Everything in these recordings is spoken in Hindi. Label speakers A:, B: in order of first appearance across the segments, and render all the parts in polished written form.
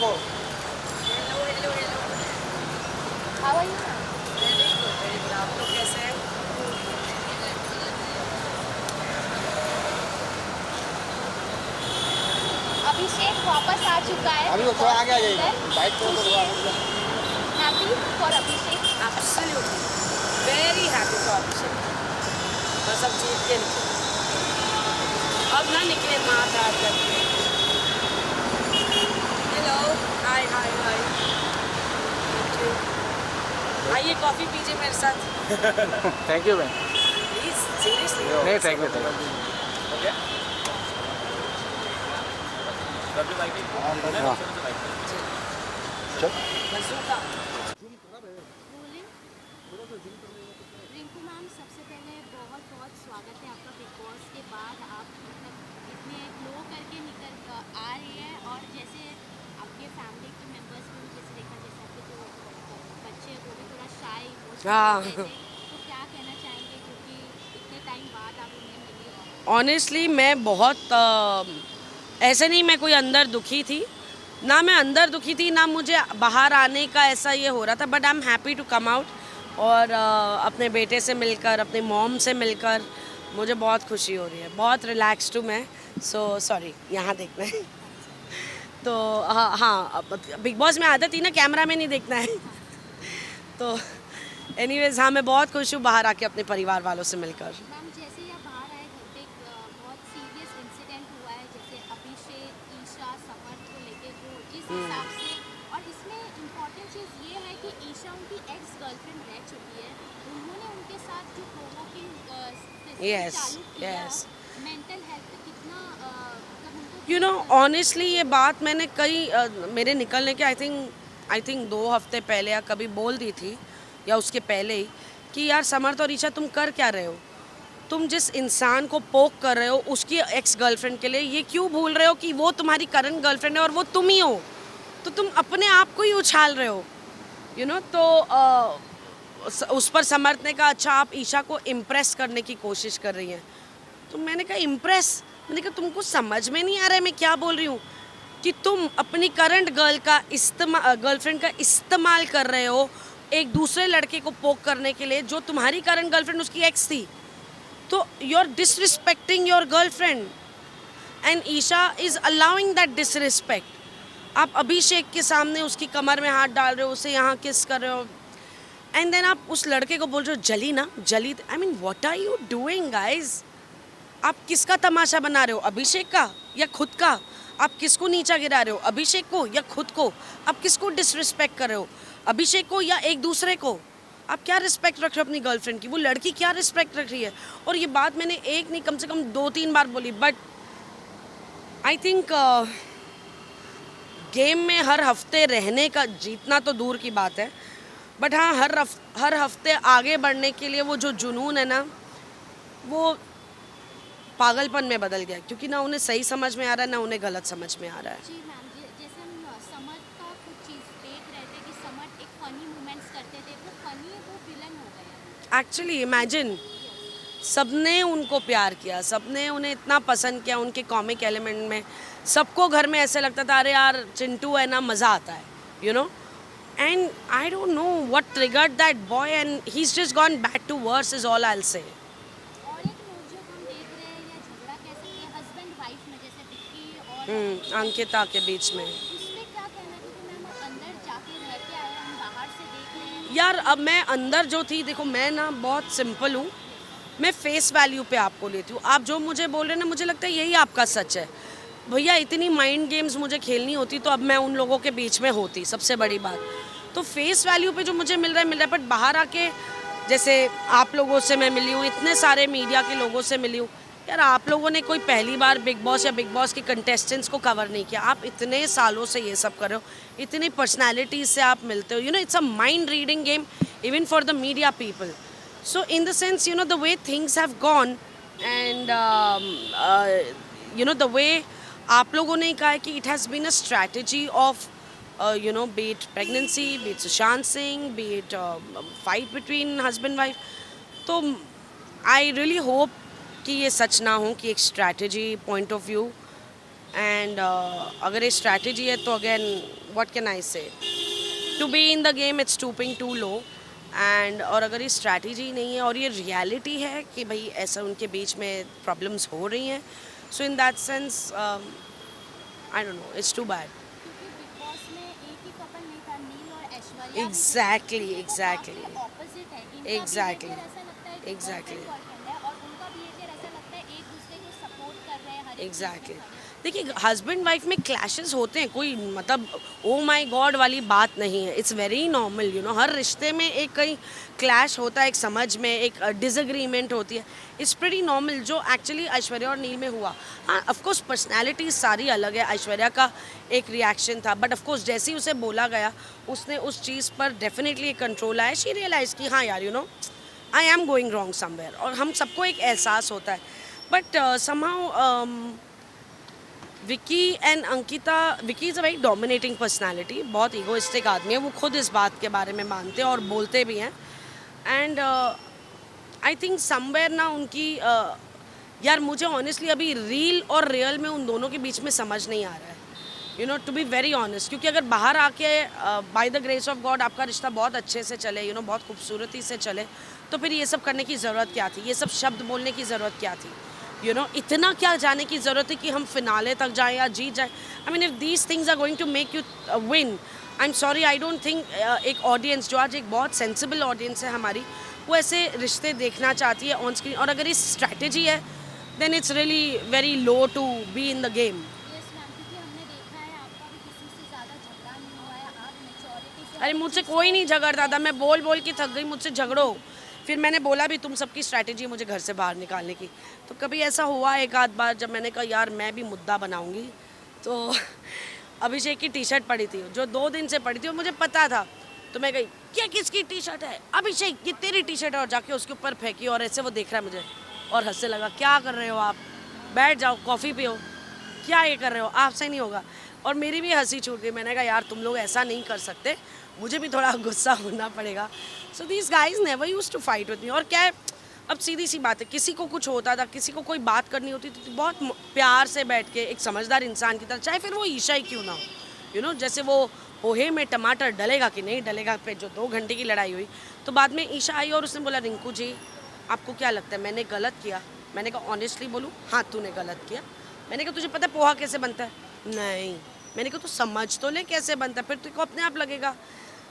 A: को।
B: Hello hello hello.
C: How are you?
B: Very good very good. आप लोग कैसे हैं?
C: अभिषेक वापस आ चुका है।
A: अभी वो थोड़ा आगे आ जाइए, बाइक को थोड़ा
C: happy for Abhishek.
B: Absolutely very happy for Abhishek. बस अब जीत के निकले, अब ना निकले माँ प्यार करके। हेलो हाय हाय हाय। आइए कॉफ़ी पीजिए मेरे साथ
A: thank you ma'am.
B: Please seriously.
A: नहीं थैंक यू हाँ चल।
B: बज़ूका।
C: रिंकू मैम, सबसे पहले बहुत बहुत स्वागत है आपका बिग बॉस के बाद। आप मतलब इतने ग्लो करके निकल आ रही है, और जैसे आपके फैमिली के मेंबर्स में जैसे देखा, जैसे आपके जो बच्चे हैं वो भी थोड़ा शाय
B: हाँ।
C: तो क्या कहना चाहेंगे, क्योंकि इतने टाइम बाद आप उन्हें मिली?
B: ऑनेस्टली मैं बहुत ऐसे नहीं मैं कोई अंदर दुखी थी, ना मैं अंदर दुखी थी, ना मुझे बाहर आने का ऐसा ये हो रहा था, but I am happy to come out. और अपने बेटे से मिलकर, अपने मॉम से मिलकर मुझे बहुत खुशी हो रही है, बहुत रिलैक्स्ड हूँ मैं। सो सॉरी, यहाँ देखना है तो हाँ हाँ, बिग बॉस में आदत थी ना, कैमरा में नहीं देखना है तो एनीवेज हाँ, मैं बहुत खुश हूँ बाहर आके अपने परिवार वालों से मिलकर।
C: मैम, जैसे ही आप बाहर आए, घर पे एक बहुत सीरियस इंसिडेंट हुआ है, जैसे अभिषेक, ईशा, समर्थ को लेके जो जिस हिसाब से, और इसमें इम्पोर्टेंट चीज़ ये है कि ईशा उनकी एक्स गर्लफ्रेंड रह चुकी है। उन्होंने उनके साथ जो प्रोवोकिंग
B: Yes,
C: चालू किया,
B: yes.
C: मेंटल हेल्थ पे कितना मतलब उनको
B: यू नो ऑनेस्टली ये बात मैंने कई मेरे निकलने के आई थिंक 2 हफ्ते पहले या कभी बोल दी थी, या उसके पहले ही, कि यार समर्थ और ईशा तुम कर क्या रहे हो? तुम जिस इंसान को पोक कर रहे हो उसकी एक्स गर्लफ्रेंड के लिए, ये क्यों भूल रहे हो कि वो तुम्हारी करंट गर्लफ्रेंड है और वो तुम ही हो? तो तुम अपने आप को ही उछाल रहे हो, यू नो। तो उस पर समर्थ ने कहा अच्छा आप ईशा को इम्प्रेस करने की कोशिश कर रही हैं। तो मैंने कहा इम्प्रेस? मैंने कहा तुमको समझ में नहीं आ रहा है मैं क्या बोल रही हूँ, कि तुम अपनी करंट गर्लफ्रेंड का इस्तेमाल कर रहे हो एक दूसरे लड़के को पोक करने के लिए, जो तुम्हारी करंट गर्लफ्रेंड उसकी एक्स थी। तो you are disrespecting your girlfriend, and Isha is allowing that disrespect. आप अभिषेक के सामने उसकी कमर में हाथ डाल रहे हो, उसे यहाँ किस कर रहे हो, एंड देन आप उस लड़के को बोल रहे हो जली ना जली। I mean what are you doing guys? आप किसका तमाशा बना रहे हो, अभिषेक का या खुद का? आप किसको नीचा गिरा रहे हो, अभिषेक को या खुद को? आप किसको डिसरिस्पेक्ट कर रहे हो, अभिषेक को या एक दूसरे को? आप क्या रिस्पेक्ट रख रहे हो अपनी गर्लफ्रेंड की? वो लड़की क्या रिस्पेक्ट रख रही है? और ये बात मैंने एक नहीं कम से कम 2-3 बार बोली, बट आई थिंक गेम में हर हफ्ते रहने का, जीतना तो दूर की बात है, बट हाँ हर हफ्ते आगे बढ़ने के लिए वो जो जुनून है ना, वो पागलपन में बदल गया, क्योंकि ना उन्हें सही समझ में आ रहा है ना उन्हें गलत समझ में आ रहा है।
C: जी मैम, जैसे हम समर्थ का कुछ चीज़ देख रहे थे कि समर्थ एक फनी मोमेंट्स करते थे, वो फनी है, वो विलन हो गया।
B: एक्चुअली इमेजिन, सबने उनको प्यार किया, सबने उन्हें इतना पसंद किया उनके कॉमिक एलिमेंट में, सबको घर में ऐसे लगता था अरे यार चिंटू है ना, मज़ा आता है, you know. And I don't know what triggered that boy, and he is just gone back to worse is all I will say.
C: और एक नोकझोंक हम देख रहे हैं, या झगड़ा कह सकते हैं हस्बैंड वाइफ में, जैसे विक्की और
B: अंकिता के बीच में।
C: उसमें क्या कहना है, क्योंकि मैम अंदर जाके रह के आए, हम बाहर से देख रहे हैं।
B: यार अब मैं अंदर जो थी, देखो मैं ना बहुत सिंपल हूँ, मैं फेस वैल्यू पे आपको लेती हूँ। आप जो मुझे बोल रहे हैं ना, मुझे लगता है यही आपका सच है। भैया इतनी माइंड गेम्स मुझे खेलनी होती तो अब मैं उन लोगों के बीच में होती, सबसे बड़ी बात। तो फेस वैल्यू पे जो मुझे मिल रहा है, बट बाहर आके जैसे आप लोगों से मैं मिली हूँ, इतने सारे मीडिया के लोगों से मिली हूँ। यार आप लोगों ने कोई पहली बार बिग बॉस या बिग बॉस के कंटेस्टेंट्स को कवर नहीं किया, आप इतने सालों से ये सब कर रहे हो, इतनी पर्सनैलिटीज से आप मिलते हो, you know it's a mind reading game even for the media people. So in the sense, you know, the way things have gone, and you know the way आप लोगों ने कहा है कि it has been a strategy of you know, be it pregnancy, be it Sushant Singh, be it fight between husband wife, तो I really hope कि ये सच ना हो, कि एक strategy point of view and अगर ये स्ट्रैटेजी है तो again what can I say, to be in the game it's stooping to low. And और अगर ये स्ट्रैटेजी नहीं है और ये रियलिटी है कि भाई ऐसा उनके बीच में प्रॉब्लम्स हो रही हैं, so in that sense I don't know, it's too bad.
C: क्योंकि बिग बॉस में एक ही कपल नहीं था, नील और ऐश्वर्या।
B: Exactly, exactly.
C: ऑपोजिट है इनका
B: Exactly.
C: behavior ऐसा लगता है कि
B: Exactly.
C: गर्लफ्रेंड है और उनका बिहेवियर ऐसा लगता है एक दूसरे को सपोर्ट कर रहे हैं हर एक चीज़ में
B: एग्जैक्टली
C: खड़े हैं।
B: देखिए, हस्बैंड वाइफ में क्लैशेस होते हैं, कोई मतलब ओ माय गॉड वाली बात नहीं है, it's very normal you know. हर रिश्ते में एक कहीं क्लैश होता है, एक समझ में एक डिसएग्रीमेंट होती है, इट्स प्रीटी नॉर्मल, जो एक्चुअली ऐश्वर्या और नील में हुआ। हाँ, ऑफकोर्स पर्सनैलिटी सारी अलग है, ऐश्वर्या का एक रिएक्शन था, बट ऑफकोर्स जैसे ही उसे बोला गया उसने उस चीज़ पर डेफिनेटली एक कंट्रोल आया। शी रियलाइज कि हाँ यार, you know I am going wrong somewhere, और हम सबको एक एहसास होता है। But somehow Vicky and Ankita, Vicky is a very dominating personality, बहुत ईगोइस्टिक आदमी है, वो खुद इस बात के बारे में मानते हैं और बोलते भी हैं। एंड आई थिंक समवेयर ना उनकी यार मुझे ऑनेस्टली अभी रील और रियल में उन दोनों के बीच में समझ नहीं आ रहा है, you know, to be very honest. क्योंकि अगर बाहर आके by the grace of God आपका रिश्ता बहुत अच्छे से चले, यू नो, बहुत खूबसूरती से चले, तो फिर ये सब करने की ज़रूरत क्या थी, ये सब शब्द बोलने की ज़रूरत क्या थी, यू नो, इतना क्या जाने की ज़रूरत है कि हम फिनाले तक जाएं या जीत जाएं। I mean if these things are going to make you win, I am sorry, I don't think एक ऑडियंस जो आज एक बहुत सेंसिबल ऑडियंस है हमारी, वो ऐसे रिश्ते देखना चाहती है ऑन स्क्रीन। और अगर ये स्ट्रैटेजी है then it's really very low to be in the game.
C: Yes ma'am, क्योंकि हमने देखा है आपका भी किसी से ज़्यादा झगड़ा नहीं हुआ है, आप मेच्योरिटी से
B: अरे मुझसे कोई नहीं झगड़ता था, मैं बोल बोल के थक गई, मुझसे झगड़ो। फिर मैंने बोला भी तुम सबकी स्ट्रैटेजी मुझे घर से बाहर निकालने की। तो कभी ऐसा हुआ एक आध बार जब मैंने कहा यार मैं भी मुद्दा बनाऊंगी, तो अभिषेक की टी शर्ट पड़ी थी जो 2 दिन से पड़ी थी और मुझे पता था, तो मैं गई, क्या किसकी टी शर्ट है? अभिषेक, ये तेरी टी शर्ट है, और जाके उसके ऊपर फेंकी। और ऐसे वो देख रहा है मुझे और हंसने लगा, क्या कर रहे हो आप, बैठ जाओ कॉफ़ी पियो, क्या ये कर रहे हो, आपसे नहीं होगा। और मेरी भी हंसी छूट गई, मैंने कहा यार तुम लोग ऐसा नहीं कर सकते, मुझे भी थोड़ा गुस्सा होना पड़ेगा। So these guys never used to fight with me. और क्या है, अब सीधी सी बात है, किसी को कुछ होता था, किसी को कोई बात करनी होती थी, तो बहुत प्यार से बैठ के एक समझदार इंसान की तरह, चाहे फिर वो ईशा ही क्यों ना हो, यू नो, जैसे वो पोहे में टमाटर डलेगा कि नहीं डलेगा पे जो 2 घंटे की लड़ाई हुई, तो बाद में ईशा आई और उसने बोला रिंकू जी आपको क्या लगता है मैंने गलत किया? मैंने कहा ऑनेस्टली बोलूँ, हाँ तूने गलत किया। मैंने कहा तुझे पता है पोहा कैसे बनता है? नहीं। मैंने कहा तू समझ तो ले कैसे बनता है, फिर तुझको अपने आप लगेगा।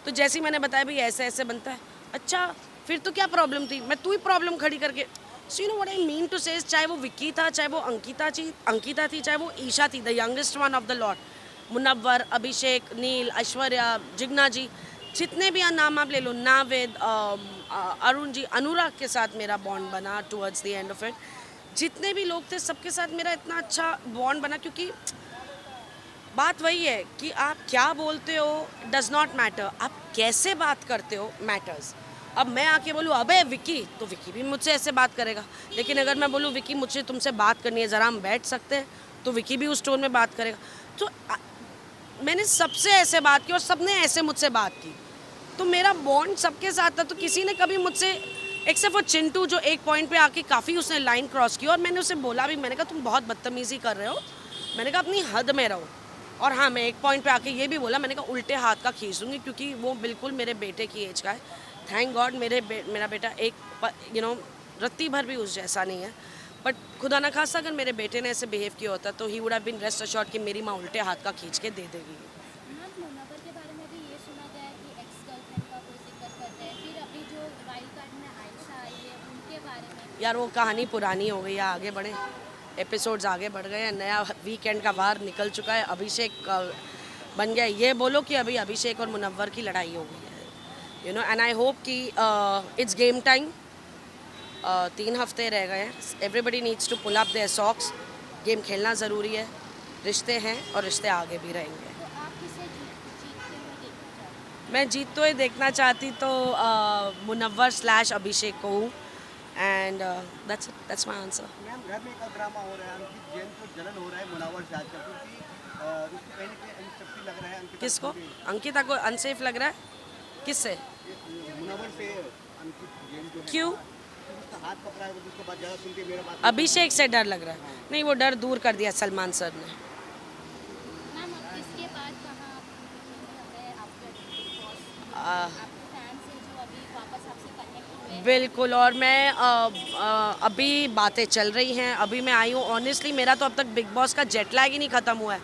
B: तो जैसे ही मैंने बताया भाई ऐसे ऐसे बनता है, अच्छा फिर तो क्या प्रॉब्लम थी, मैं तू ही प्रॉब्लम खड़ी करके। So you know what I mean to say, चाहे वो विक्की था, चाहे वो अंकिता थी, चाहे वो ईशा थी, the youngest one of the lot, Munawar, Abhishek, Neil, Aishwarya, Jigna ji, जितने भी नाम आप ले लो, नावेद, अरुण जी, अनुराग के साथ मेरा बॉन्ड बना towards the end of it, जितने भी लोग थे सबके साथ मेरा इतना अच्छा बॉन्ड बना। क्योंकि बात वही है कि आप क्या बोलते हो डज नॉट मैटर, आप कैसे बात करते हो मैटर्स। अब मैं आके बोलूँ अबे विकी, तो विकी भी मुझसे ऐसे बात करेगा, लेकिन अगर मैं बोलूँ विकी मुझे तुमसे बात करनी है, ज़रा हम बैठ सकते हैं, तो विकी भी उस टोन में बात करेगा। तो मैंने सबसे ऐसे बात की और सबने ऐसे मुझसे बात की, तो मेरा बॉन्ड सबके साथ था। तो किसी ने कभी मुझसे, एक्सेप्ट फॉर चिंटू जो एक पॉइंट पे आके काफ़ी उसने लाइन क्रॉस की, और मैंने उसे बोला भी, मैंने कहा तुम बहुत बदतमीज़ी कर रहे हो, मैंने कहा अपनी हद में रहो। और हाँ, मैं एक पॉइंट पे आके ये भी बोला, मैंने कहा उल्टे हाथ का खींच दूँगी, क्योंकि वो बिल्कुल मेरे बेटे की एज का है। थैंक गॉड मेरा बेटा एक यू नो रत्ती भर भी उस जैसा नहीं है, बट खुदा न खासा अगर मेरे बेटे ने ऐसे बिहेव किया होता तो he would have been rest assured कि मेरी माँ उल्टे हाथ का खींच के दे देगी।
C: मैम मुनव्वर के बारे में भी ये सुना गया है कि एक्स गर्लफ्रेंड का कोई जिक्र करते हैं, फिर अभी जो वाइल्ड कार्ड में आयशा आई है उनके बारे में।
B: यार वो कहानी पुरानी हो गई है, आगे बढ़े, एपिसोड्स आगे बढ़ गए हैं, नया वीकेंड का वार निकल चुका है, अभिषेक बन गया। ये बोलो कि अभी अभिषेक और मुनव्वर की लड़ाई हो गई है, you know, and I hope कि इट्स गेम टाइम। 3 हफ्ते रह गए हैं, everybody needs to pull up their socks, game खेलना ज़रूरी है, रिश्ते हैं और रिश्ते आगे भी रहेंगे।
C: तो आप किसे जीतते हुए देखना चाहते हैं?
B: मैं जीतते हुए देखना चाहती तो मुनव्वर / अभिषेक को हूँ, and that's my answer.
A: Ma'am घर में एक ड्रामा हो रहा है, अंकित जैन को जलन हो रहा है मुनावर से आजकल, क्योंकि उसको कहीं ना कहीं अनसेफ्टी लग रहा है।
B: किसको? अंकिता को अनसेफ लग रहा है? किससे?
A: मुनावर से अंकित जैन जो है,
B: क्यों?
A: उसका हाथ पकड़ा है, उसके बाद ज़्यादा सुनते मेरा बात।
B: अभिषेक से डर लग रहा है? नहीं, वो डर दूर कर दिया सलमान सर ने।
C: आपके फैंस हैं जो अभी वापस आपसे कनेक्ट हुए हैं?
B: बिल्कुल। और मैं अभी बातें चल रही हैं, अभी मैं आई हूँ। ऑनेस्टली मेरा तो अब तक बिग बॉस का जेट लैग ही नहीं ख़त्म हुआ है,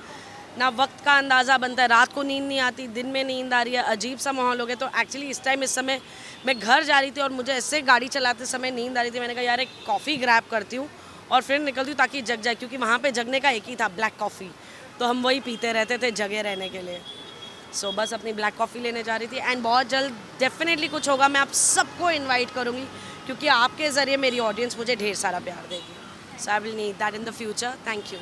B: ना वक्त का अंदाज़ा बनता है, रात को नींद नहीं आती, दिन में नींद आ रही है, अजीब सा माहौल हो गया। तो एक्चुअली इस समय मैं घर जा रही थी और मुझे ऐसे गाड़ी चलाते समय नींद आ रही थी, मैंने कहा यार एक कॉफ़ी ग्रैब करती हूँ और फिर निकलती हूँ ताकि जग जाए, क्योंकि वहाँ पे जगने का एक ही था, ब्लैक कॉफ़ी, तो हम वही पीते रहते थे जगे रहने के लिए। सो बस अपनी ब्लैक कॉफ़ी लेने जा रही थी एंड बहुत जल्द डेफिनेटली कुछ होगा। मैं आप सबको इन्वाइट करूँगी क्योंकि आपके ज़रिए मेरी ऑडियंस मुझे ढेर सारा प्यार देगी। So I will need that in the future. Thank you,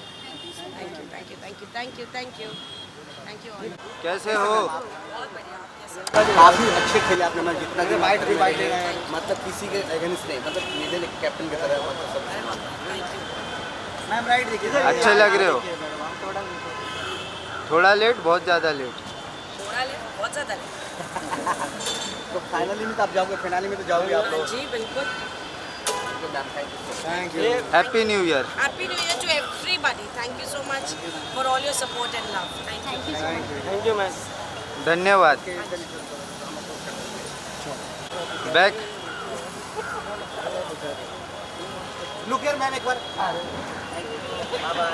B: thank you, thank you, thank you, thank you, thank you, thank you all.
D: कैसे हो?
A: काफी अच्छे खेले आपने, मतलब जितना भी वाइट ले रहे हैं, मतलब किसी के अगेंस्ट नहीं, मतलब मेरे कैप्टन की तरह, मतलब सब मैम राइट देखिए,
D: अच्छे लग रहे हो। थोड़ा लेट, बहुत ज़्यादा लेट।
B: थोड़ा ले, बहुत ज़्यादा ले।
A: तो फाइनली में तो आप जाओगे, फिनाली में तो जाओगे आप लोग।
B: जी बिल्कुल।
A: Thank you.
D: Happy new year.
B: Happy new year to everybody. Thank you so much for all your support and love. Thank you.
A: Thank you ma'am.
D: धन्यवाद। बैक।
A: लुक हियर मैम एक बार। Bye bye.